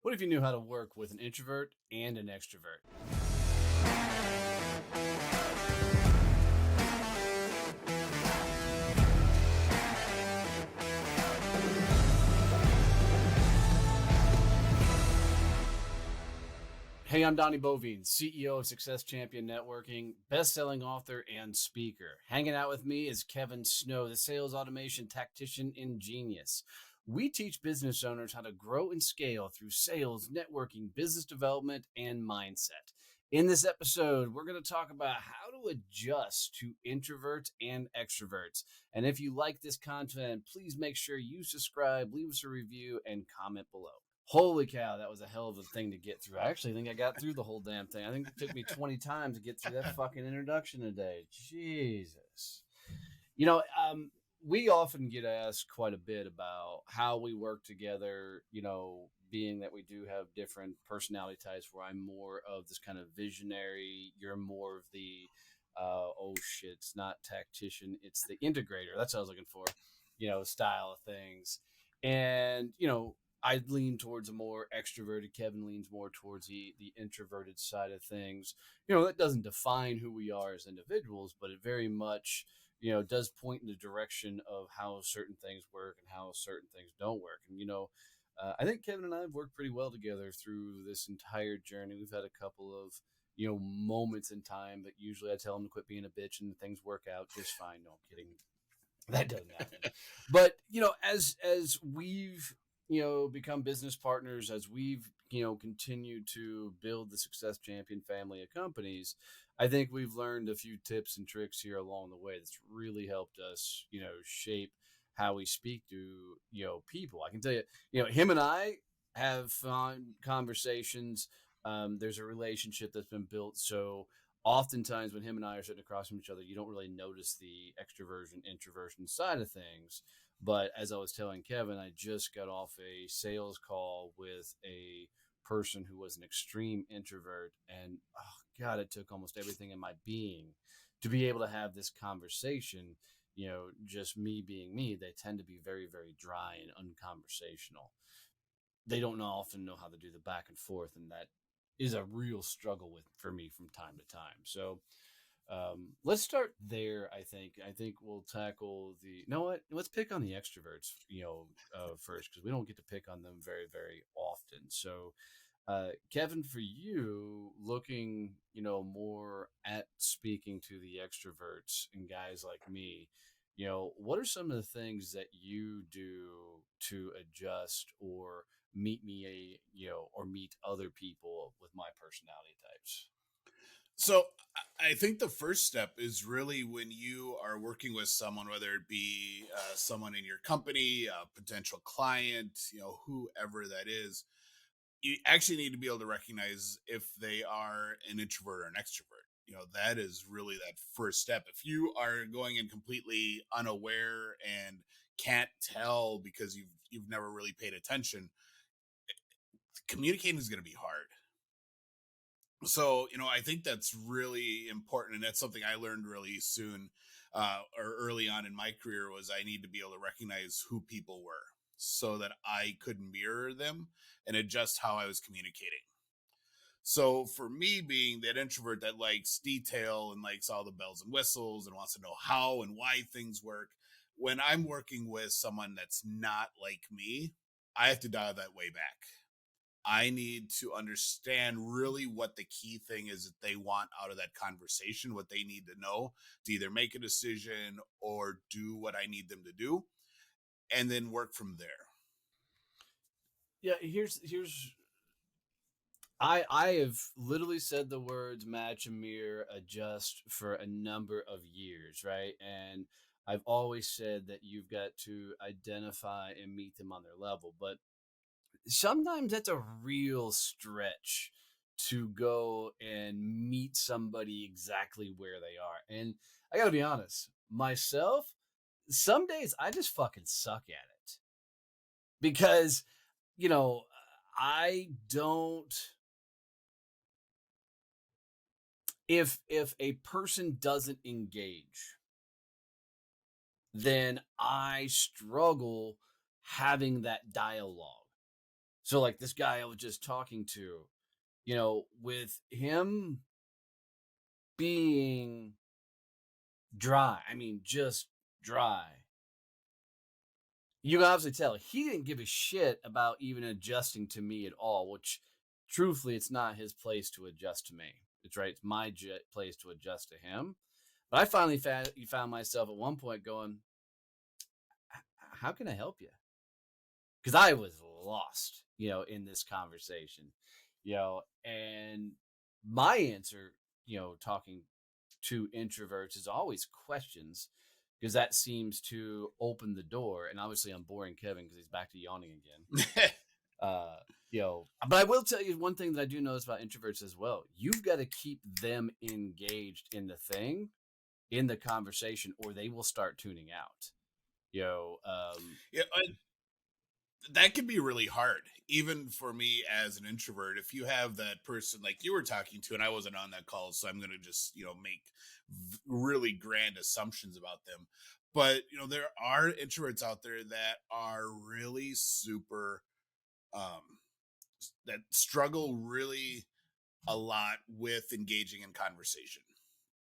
What if you knew how to work with an introvert and an extrovert? Hey, I'm Donnie Bovine, CEO of Success Champion Networking, best-selling author and speaker. Hanging out with me is Kevin Snow, the sales automation tactician and genius. We teach business owners how to grow and scale through sales, networking, business development, and mindset. In this episode, we're going to talk about how to adjust to introverts and extroverts. And if you like this content, please make sure you subscribe, leave us a review, and comment below. Holy cow, that was a hell of a thing to get through. I actually think I got through the whole damn thing. I think it took me 20 times to get through that fucking introduction today. Jesus. You know, we often get asked quite a bit about how we work together, being that we do have different personality types where I'm more of this kind of visionary, you're more of the, it's not tactician, it's the integrator. That's what I was looking for, style of things. And, I lean towards a more extroverted. Kevin leans more towards the introverted side of things. That doesn't define who we are as individuals, but it very much, does point in the direction of how certain things work and how certain things don't work. And, I think Kevin and I have worked pretty well together through this entire journey. We've had a couple of, moments in time, but usually I tell him to quit being a bitch and things work out just fine. No, I'm kidding. That doesn't happen. But, as we've, become business partners, as we've, continued to build the Success Champion family of companies, I think we've learned a few tips and tricks here along the way that's really helped us, shape how we speak to, people. I can tell you, him and I have fun conversations. There's a relationship that's been built. So oftentimes when him and I are sitting across from each other, you don't really notice the extroversion, introversion side of things. But as I was telling Kevin, I just got off a sales call with a person who was an extreme introvert. And oh God, it took almost everything in my being to be able to have this conversation. Just me being me, they tend to be very, very dry and unconversational. They don't often know how to do the back and forth. And that is a real struggle for me from time to time. So let's start there. I think we'll tackle let's pick on the extroverts, first, because we don't get to pick on them very, very often. So, Kevin, for you, looking, more at speaking to the extroverts and guys like me, what are some of the things that you do to adjust or meet me, or meet other people with my personality types? So I think the first step is really when you are working with someone, whether it be someone in your company, a potential client, whoever that is, you actually need to be able to recognize if they are an introvert or an extrovert. That is really that first step. If you are going in completely unaware and can't tell because you've never really paid attention, communicating is going to be hard. So, I think that's really important. And that's something I learned really soon or early on in my career was I need to be able to recognize who people were so that I could mirror them and adjust how I was communicating. So for me being that introvert that likes detail and likes all the bells and whistles and wants to know how and why things work, when I'm working with someone that's not like me, I have to dial that way back. I need to understand really what the key thing is that they want out of that conversation, what they need to know to either make a decision or do what I need them to do, and then work from there. Yeah, I have literally said the words match and mirror, adjust for a number of years, right? And I've always said that you've got to identify and meet them on their level, but sometimes that's a real stretch to go and meet somebody exactly where they are. And I gotta be honest, myself, some days I just fucking suck at it because, you know, I don't, if a person doesn't engage, then I struggle having that dialogue. So like this guy I was just talking to, with him being dry, I mean, just dry. You can obviously tell he didn't give a shit about even adjusting to me at all, which truthfully, it's not his place to adjust to me. It's my place to adjust to him. But I finally found myself at one point going, how can I help you? Because I was lost, in this conversation, and my answer, talking to introverts is always questions, because that seems to open the door. And obviously I'm boring Kevin because he's back to yawning again. But I will tell you one thing that I do notice about introverts as well. You've got to keep them engaged in the thing, in the conversation, or they will start tuning out. Yeah, that can be really hard, even for me as an introvert. If you have that person like you were talking to, and I wasn't on that call, so I'm going to just make really grand assumptions about them. But there are introverts out there that are really super, that struggle really a lot with engaging in conversation.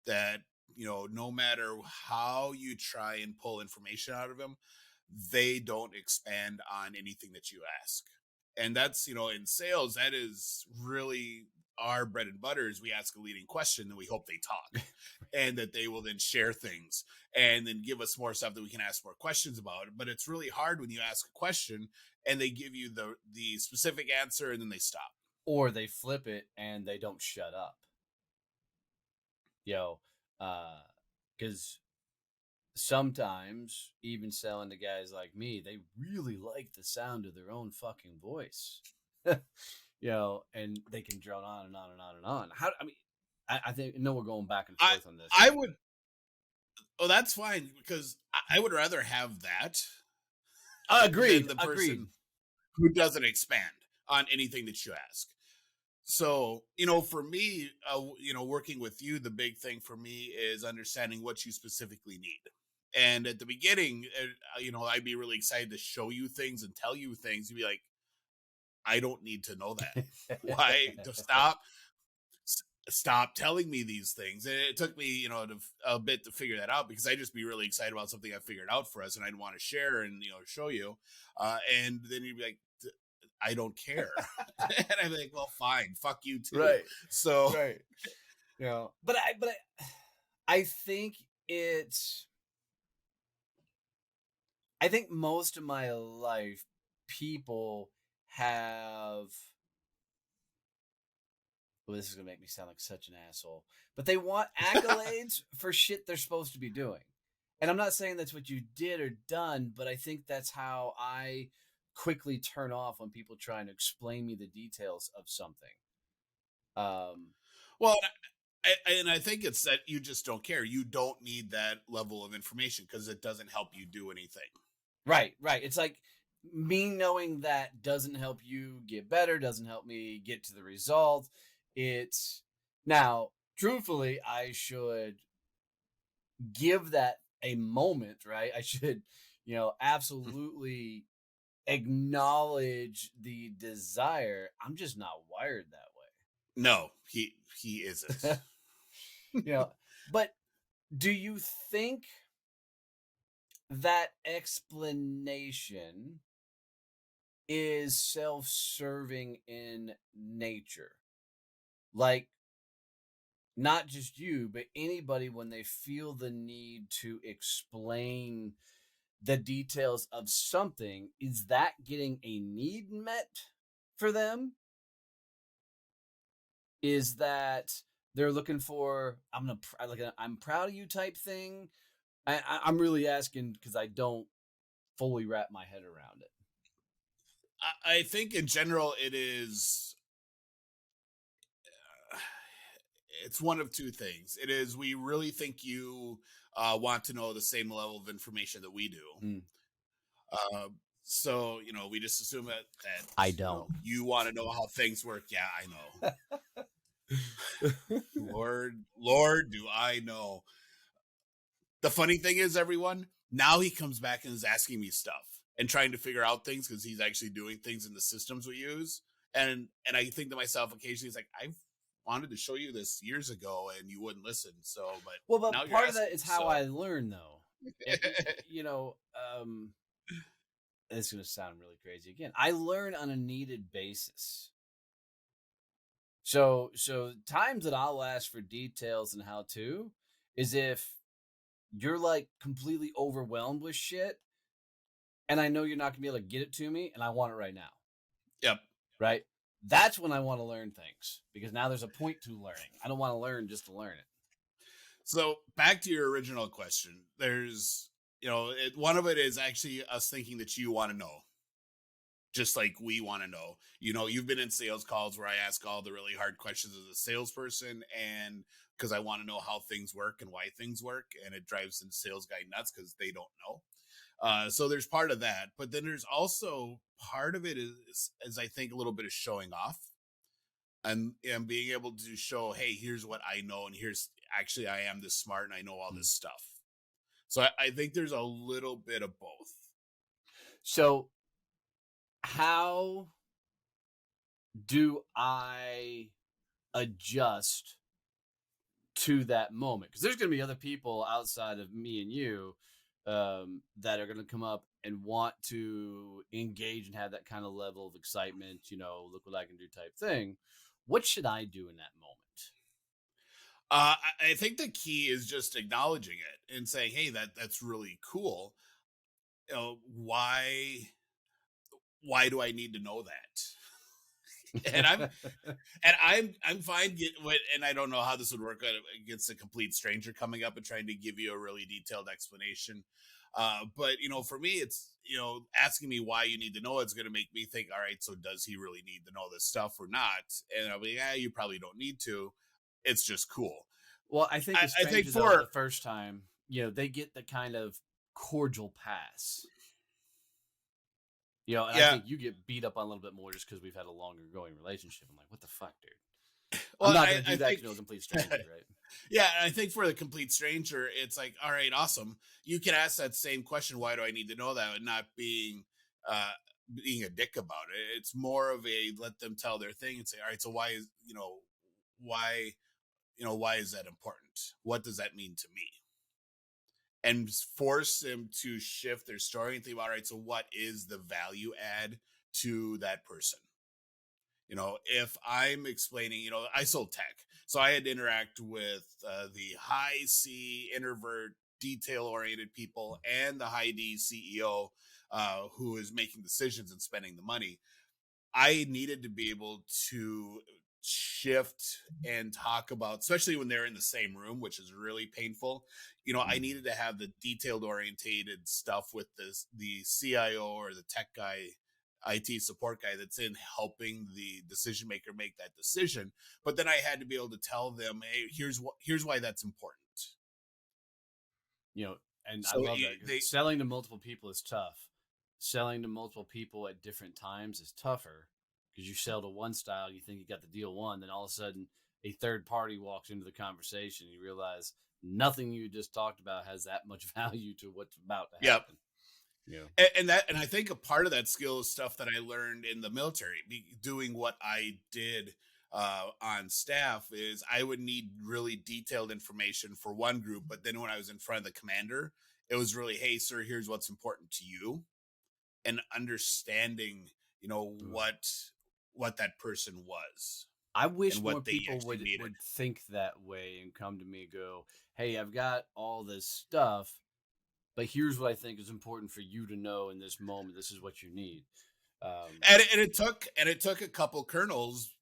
That no matter how you try and pull information out of them, they don't expand on anything that you ask. And that's, in sales, that is really our bread and butter. Is we ask a leading question and we hope they talk and that they will then share things and then give us more stuff that we can ask more questions about. But it's really hard when you ask a question and they give you the specific answer and then they stop. Or they flip it and they don't shut up. Because sometimes, even selling to guys like me, they really like the sound of their own fucking voice. And they can drone on and on and on and on. I think we're going back and forth on this. I would. Oh, that's fine, because I would rather have that. Agreed. Than the person who doesn't expand on anything that you ask. So, for me, working with you, the big thing for me is understanding what you specifically need. And at the beginning, I'd be really excited to show you things and tell you things. You'd be like, I don't need to know that. Why? To stop telling me these things. And it took me, a bit to figure that out, because I'd just be really excited about something I figured out for us and I'd want to share and, show you. And then you'd be like, I don't care. And I'm like, well, fine, fuck you too. Right. So, right. But I think I think most of my life, people have. Well, this is gonna make me sound like such an asshole, but they want accolades for shit they're supposed to be doing. And I'm not saying that's what you did or done, but I think that's how I quickly turn off when people try and explain me the details of something. Well, and I think it's that you just don't care. You don't need that level of information because it doesn't help you do anything. Right. It's like me knowing that doesn't help you get better, doesn't help me get to the result. It's now, truthfully, I should give that a moment, right? I should, absolutely acknowledge the desire. I'm just not wired that way. No, he isn't. But do you think that explanation is self-serving in nature? Like, not just you, but anybody, when they feel the need to explain the details of something, is that getting a need met for them? Is that they're looking for I'm proud of you type thing? I'm really asking because I don't fully wrap my head around it. I think in general it is. It's one of two things. It is, we really think you want to know the same level of information that we do. So, we just assume that I don't. You want to know how things work. Yeah, I know. Lord, do I know. The funny thing is, everyone, now he comes back and is asking me stuff. and trying to figure out things because he's actually doing things in the systems we use. And I think to myself occasionally, he's like, I've wanted to show you this years ago and you wouldn't listen. So, but Well, now but you're part of asking. that is how So, I learn, though. You know, it's going to sound really crazy again. I learn on a needed basis. So times that I'll ask for details and how to is if you're like completely overwhelmed with shit and I know you're not going to be able to get it to me and I want it right now. yep. Right? That's when I want to learn things because now there's a point to learning. I don't want to learn just to learn it. So back to your original question, there's, one of it is actually us thinking that you want to know, just like we want to know. You've been in sales calls where I ask all the really hard questions as a salesperson, and because I want to know how things work and why things work, and it drives the sales guy nuts because they don't know. So there's part of that, but then there's also part of it is I think a little bit of showing off and being able to show, hey, here's what I know, and here's actually I am this smart and I know all this stuff. So I think there's a little bit of both. So how do I adjust to that moment? Because there's going to be other people outside of me and you that are going to come up and want to engage and have that kind of level of excitement, look what I can do type thing. What should I do in that moment? I think the key is just acknowledging it and saying, hey, that's really cool. Why do I need to know that? I'm fine and I don't know how this would work against a complete stranger coming up and trying to give you a really detailed explanation. But for me, it's asking me why you need to know it's going to make me think, all right, so does he really need to know this stuff or not? And I'll be, yeah, you probably don't need to. It's just cool. Well, I think the I think stranger though the first time, they get the kind of cordial pass. And I think you get beat up on a little bit more just because we've had a longer going relationship. I'm like, what the fuck, dude? Well, I'm not going to do I that think, to no complete stranger, right? Yeah, I think for the complete stranger, it's like, all right, awesome. You can ask that same question, why do I need to know that, and not being a dick about it. It's more of a let them tell their thing and say, all right, so why why is that important? What does that mean to me? And force them to shift their story and think, all right, so what is the value add to that person? If I'm explaining, I sold tech, so I had to interact with the high C introvert, detail oriented people and the high D CEO who is making decisions and spending the money. I needed to be able to shift and talk about, especially when they're in the same room, which is really painful. I needed to have the detailed orientated stuff with the CIO or the tech guy, IT support guy that's in helping the decision maker make that decision. But then I had to be able to tell them, hey, here's why that's important. And I So love that because selling to multiple people is tough. Selling to multiple people at different times is tougher because you sell to one style, you think you got the deal won, then all of a sudden a third party walks into the conversation. You realize nothing you just talked about has that much value to what's about to happen. Yeah. And I think a part of that skill is stuff that I learned in the military, doing what I did on staff. Is I would need really detailed information for one group, but then when I was in front of the commander, it was really, hey, sir, here's what's important to you, and understanding, what that person was. I wish more people would think that way and come to me and go, hey, I've got all this stuff, but here's what I think is important for you to know in this moment. This is what you need. And it took a couple colonels,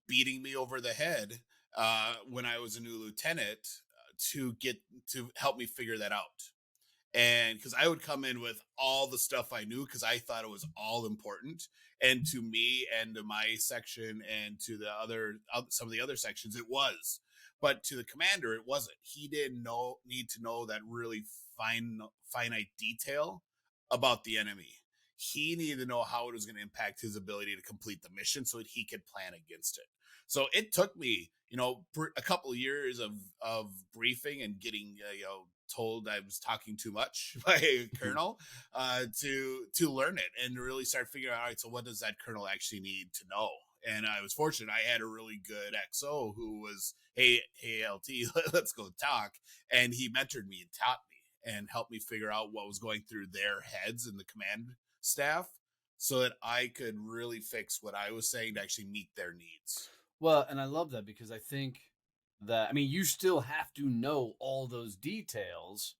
beating me over the head when I was a new lieutenant to help me figure that out. And because I would come in with all the stuff I knew because I thought it was all important, and to me and to my section and to some of the other sections it was, but to the commander it wasn't. He didn't need to know that really finite detail about the enemy. He needed to know how it was going to impact his ability to complete the mission so that he could plan against it. So it took me, a couple of years of briefing and getting, told I was talking too much by a colonel to learn it and really start figuring out, all right, so what does that colonel actually need to know? And I was fortunate. I had a really good XO who was, hey, LT, let's go talk. And he mentored me and taught me and helped me figure out what was going through their heads in the command staff so that I could really fix what I was saying to actually meet their needs. Well, and I love that because I think that, I mean, you still have to know all those details,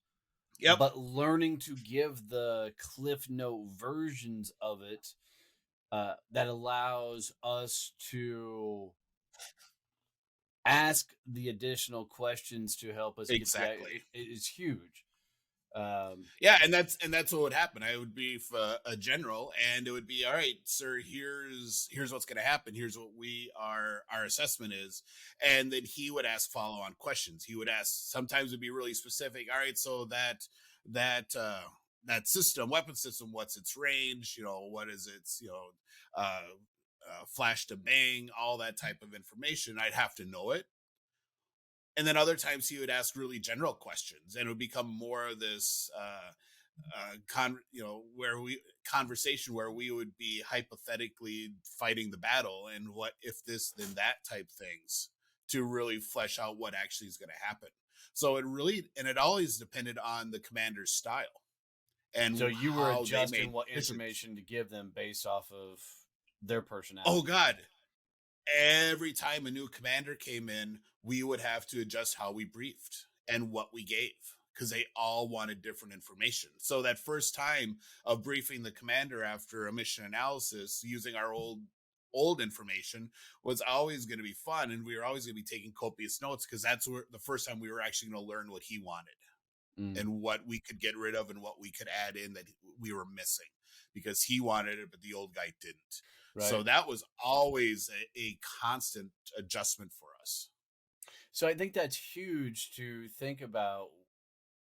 Yep, but learning to give the Cliff Note versions of it that allows us to ask the additional questions to help us get the exactly. is huge. Um, Yeah, and that's what would happen. I would be a general, and it would be, all right, sir. Here's what's going to happen. Here's what our assessment is, and then he would ask follow on questions. He would ask. Sometimes it'd be really specific. All right, so that system, weapon system, what's its range? What is its flash to bang, all that type of information. I'd have to know it, and then other times he would ask really general questions, and it would become more of this where we conversation where we would be hypothetically fighting the battle and what if this then that type things to really flesh out what actually is going to happen. So it always depended on the commander's style so and you were how they adjusting made what decisions. information to give them based off of their Oh personality. God, every time a new commander came in, we would have to adjust how we briefed and what we gave because they all wanted different information. So that first time of briefing the commander after a mission analysis using our old information was always going to be fun, and we were always going to be taking copious notes because that's where the first time we were actually going to learn what he wanted Mm, and what we could get rid of and what we could add in that we were missing because he wanted it, but the old guy didn't. So right. that was always a constant adjustment for us. So I think that's huge to think about,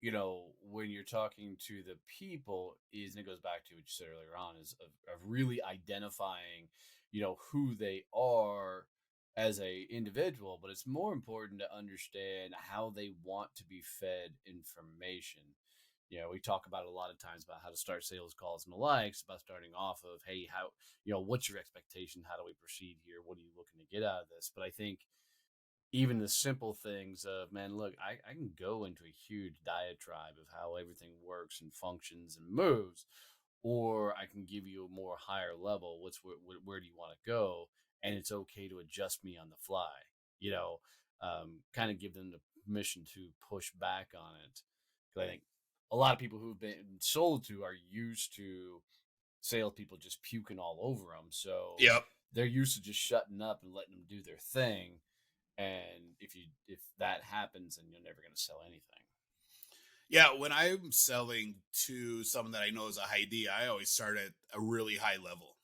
when you're talking to the people, is, and it goes back to what you said earlier on, is of really identifying, who they are as a individual, but it's more important to understand how they want to be fed information. We talk about a lot of times about how to start sales calls and the likes, about starting off of, hey, how, what's your expectation? How do we proceed here? What are you looking to get out of this? But I think even the simple things of, man, look, I can go into a huge diatribe of how everything works and functions and moves, or I can give you a more higher level. Where do you want to go? And it's okay to adjust me on the fly, kind of give them the permission to push back on it. Because I think a lot of people who've been sold to are used to salespeople just puking all over them. So Yep. they're used to just shutting up and letting them do their thing. And if that happens, then you're never going to sell anything. Yeah, when I'm selling to someone that I know is a high D, I always start at a really high level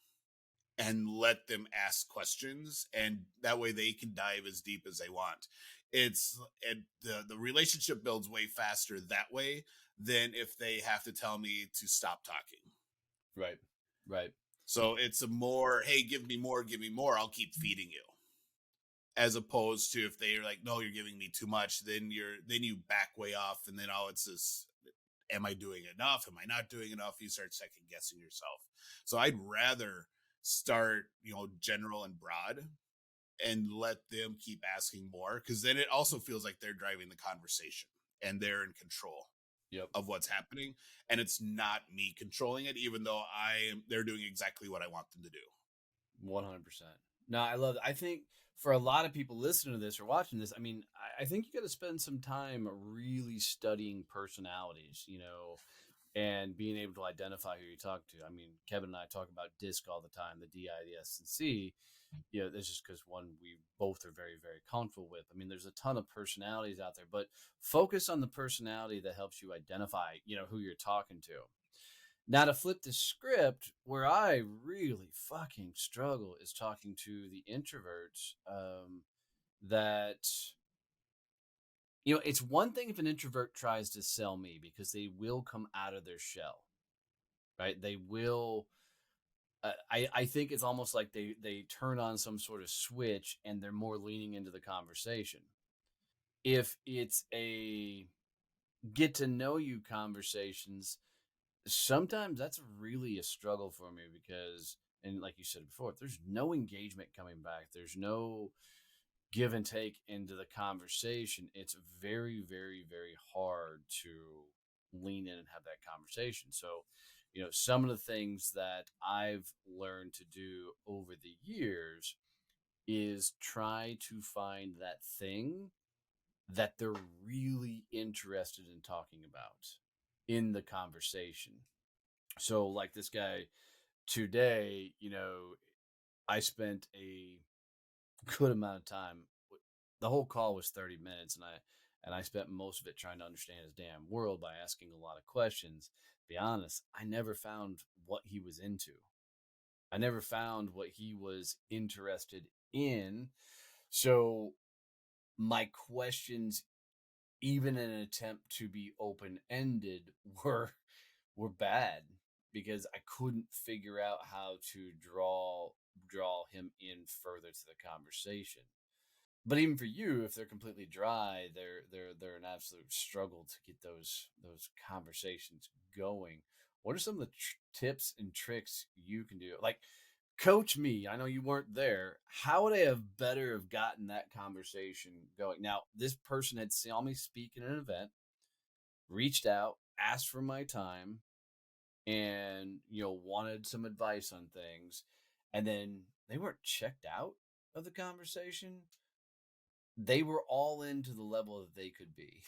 and let them ask questions, and that way they can dive as deep as they want. The relationship builds way faster that way than if they have to tell me to stop talking. Right. Right. So it's a more, hey, give me more, I'll keep feeding you. As opposed to if they're like, no, you're giving me too much, then you back way off, and then it's this, am I doing enough? Am I not doing enough? You start second guessing yourself. So I'd rather start, general and broad and let them keep asking more because then it also feels like they're driving the conversation and they're in control Yep. of what's happening, and it's not me controlling it, even though they're doing exactly what I want them to do. 100%. No, I love it. I think for a lot of people listening to this or watching this, I mean, I think you got to spend some time really studying personalities, and being able to identify who you talk to. I mean, Kevin and I talk about DISC all the time, the DISC. That's just because one we both are very, very comfortable with. I mean, there's a ton of personalities out there, but focus on the personality that helps you identify, who you're talking to. Now, to flip the script, where I really fucking struggle is talking to the introverts. That it's one thing if an introvert tries to sell me because they will come out of their shell, right? They will. I think it's almost like they turn on some sort of switch and they're more leaning into the conversation. If it's a get to know you conversations, sometimes that's really a struggle for me because, and like you said before, there's no engagement coming back. There's no give and take into the conversation. It's very, very, very hard to lean in and have that conversation. So, some of the things that I've learned to do over the years is try to find that thing that they're really interested in talking about in the conversation. So, like this guy today, I spent a good amount of time. The whole call was 30 minutes, and I spent most of it trying to understand his damn world by asking a lot of questions. To be honest, I never found what he was into. I never found what he was interested in. So my questions, even in an attempt to be open ended, were bad because I couldn't figure out how to draw him in further to the conversation. But even for you, if they're completely dry, they're an absolute struggle to get those conversations going. What are some of the tips and tricks you can do? Like, coach me. I know you weren't there. How would I have better have gotten that conversation going? Now, this person had saw me speak in an event, reached out, asked for my time, and wanted some advice on things, and then they weren't checked out of the conversation. They were all into the level that they could be.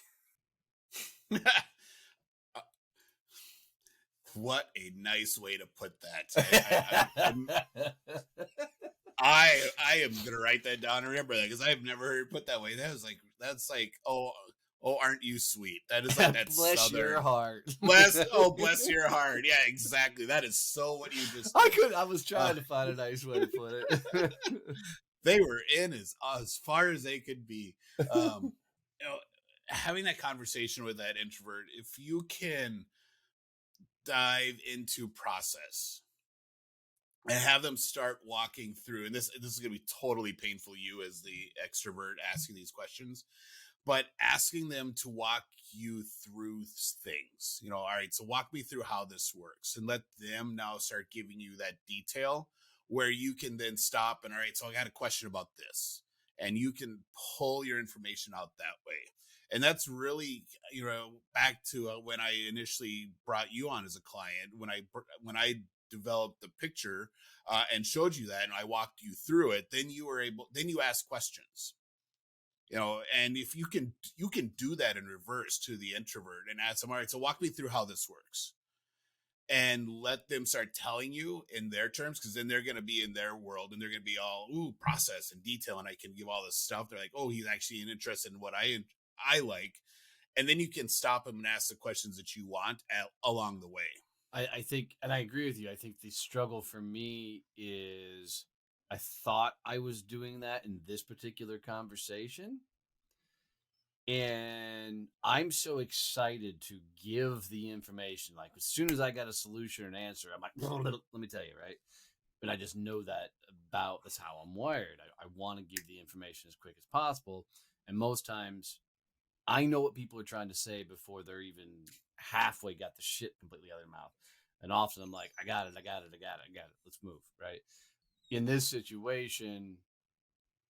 What a nice way to put that. I am gonna write that down and remember that because I've never heard it put that way. That's like oh aren't you sweet? That is like that Bless southern your heart. bless your heart. Yeah, exactly. That is so what you just did. I was trying to find a nice way to put it. They were in as far as they could be. Um, Having that conversation with that introvert, if you can dive into process and have them start walking through, and this is going to be totally painful, you as the extrovert asking these questions, but asking them to walk you through things. All right, so walk me through how this works, and let them now start giving you that detail where you can then stop and, all right, so I got a question about this, and you can pull your information out that way. And that's really, back to when I initially brought you on as a client, when I developed the picture and showed you that, and I walked you through it, then you ask questions. And if you can do that in reverse to the introvert and ask them, all right, so walk me through how this works, and let them start telling you in their terms, because then they're going to be in their world and they're going to be all process and detail, and I can give all this stuff. They're like, oh, he's actually interested in what I like, and then you can stop them and ask the questions that you want along the way. I think, and I agree with you. I think the struggle for me is I thought I was doing that in this particular conversation. And I'm so excited to give the information. Like, as soon as I got a solution and answer, I'm like, let me tell you, right? And I just know that about that's how I'm wired. I want to give the information as quick as possible. And most times I know what people are trying to say before they're even halfway got the shit completely out of their mouth. And often I'm like, I got it. Let's move, right? In this situation,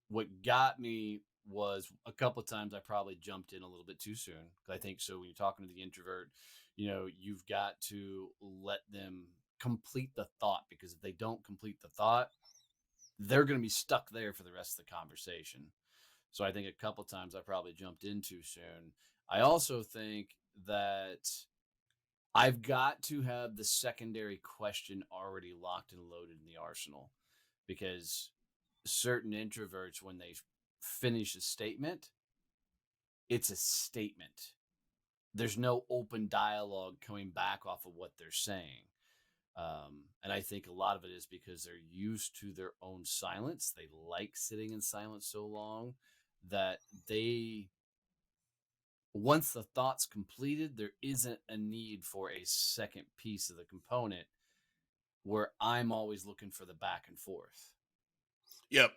what got me was a couple of times I probably jumped in a little bit too soon. I think so when you're talking to the introvert, you've got to let them complete the thought, because if they don't complete the thought, they're going to be stuck there for the rest of the conversation. So I think a couple of times I probably jumped in too soon. I also think that I've got to have the secondary question already locked and loaded in the arsenal, because certain introverts, when they finish a statement, it's a statement. There's no open dialogue coming back off of what they're saying. And I think a lot of it is because they're used to their own silence. They like sitting in silence so long that once the thought's completed, there isn't a need for a second piece of the component where I'm always looking for the back and forth. Yep.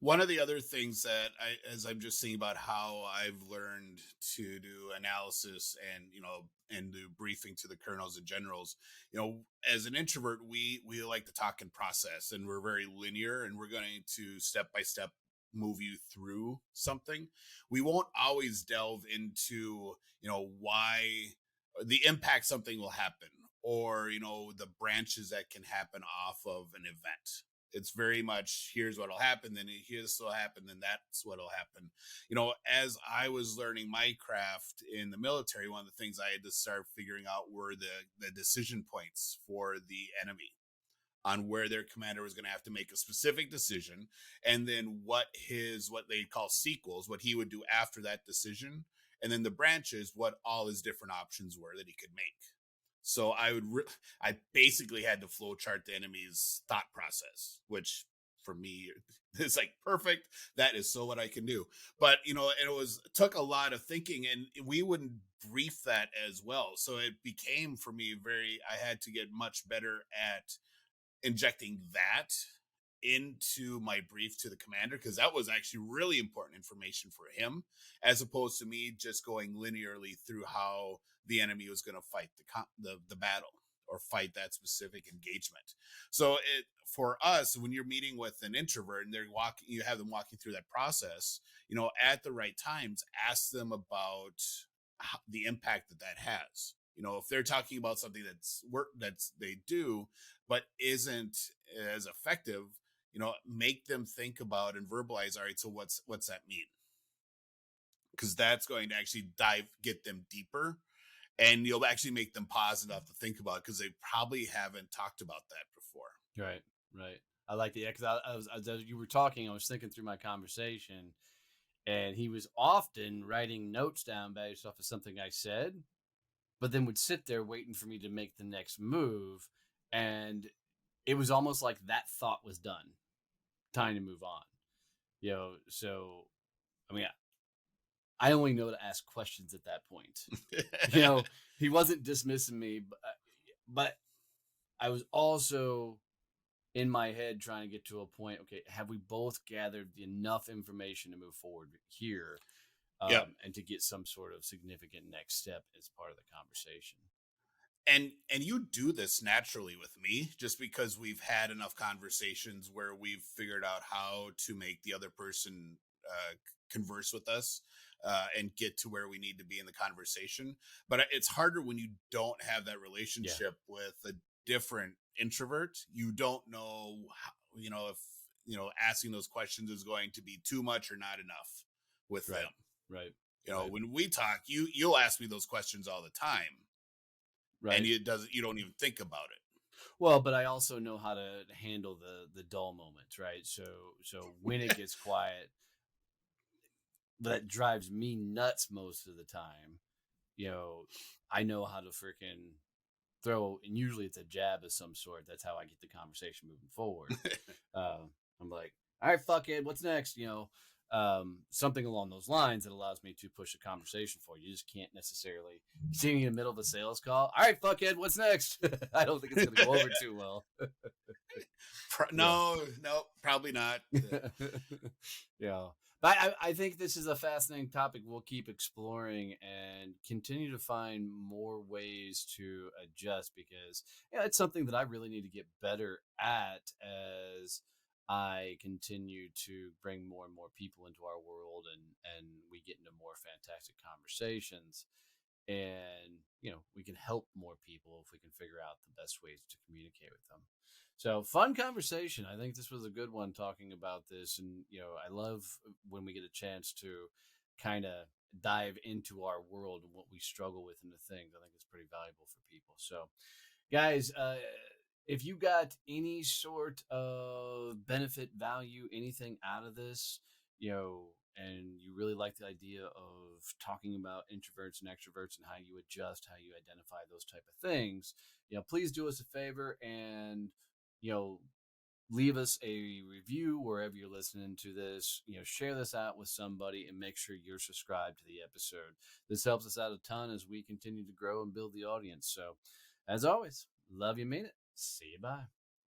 One of the other things that as I'm just thinking about how I've learned to do analysis and, and do briefing to the colonels and generals, as an introvert, we like to talk and process, and we're very linear, and we're going to step by step move you through something. We won't always delve into, why the impact something will happen, or, the branches that can happen off of an event. It's very much, here's what'll happen, then here's what'll happen, then that's what'll happen. As I was learning my craft in the military, one of the things I had to start figuring out were the decision points for the enemy, on where their commander was going to have to make a specific decision, and then what they call sequels, what he would do after that decision, and then the branches, what all his different options were that he could make. So I basically had to flow chart the enemy's thought process, which for me is like perfect. That is so what I can do. But took a lot of thinking, and we wouldn't brief that as well. So it became for me I had to get much better at injecting that into my brief to the commander, because that was actually really important information for him, as opposed to me just going linearly through how the enemy was going to fight the battle or fight that specific engagement. So for us, when you're meeting with an introvert and you have them walking through that process, at the right times, ask them about the impact that has. If they're talking about something that's they do but isn't as effective, make them think about and verbalize, all right, so what's that mean? Because that's going to actually get them deeper, and you'll actually make them pause enough to think about it, because they probably haven't talked about that before. Right. I like the, because as you were talking, I was thinking through my conversation, and he was often writing notes down based off of something I said, but then would sit there waiting for me to make the next move. And it was almost like that thought was done. Time to move on. So, I mean, I only know to ask questions at that point. He wasn't dismissing me, but I was also in my head trying to get to a point. Okay, have we both gathered enough information to move forward here, Yep. and to get some sort of significant next step as part of the conversation? And you do this naturally with me, just because we've had enough conversations where we've figured out how to make the other person converse with us, and get to where we need to be in the conversation. But it's harder when you don't have that relationship with a different introvert. You don't know how, if asking those questions is going to be too much or not enough with them. Right. When we talk, you'll ask me those questions all the time. Right. And you don't even think about it. Well, but I also know how to handle the dull moments, right? So when it gets quiet, that drives me nuts most of the time. I know how to freaking throw, and usually it's a jab of some sort. That's how I get the conversation moving forward. I'm like, all right, fuck it, what's next? Something along those lines that allows me to push a conversation forward. You just can't necessarily see me in the middle of a sales call. All right, fuckhead, what's next? I don't think it's going to go over too well. No, probably not. Yeah. But I think this is a fascinating topic we'll keep exploring and continue to find more ways to adjust, because it's something that I really need to get better at as I continue to bring more and more people into our world, and we get into more fantastic conversations, and we can help more people if we can figure out the best ways to communicate with them. So, fun conversation. I think this was a good one, talking about this, and I love when we get a chance to kind of dive into our world and what we struggle with and the things. I think it's pretty valuable for people. So, guys, if you got any sort of benefit, value, anything out of this, and you really like the idea of talking about introverts and extroverts and how you adjust, how you identify those type of things, please do us a favor and, leave us a review wherever you're listening to this. Share this out with somebody and make sure you're subscribed to the episode. This helps us out a ton as we continue to grow and build the audience. So, as always, love you, mean it. See you, bye.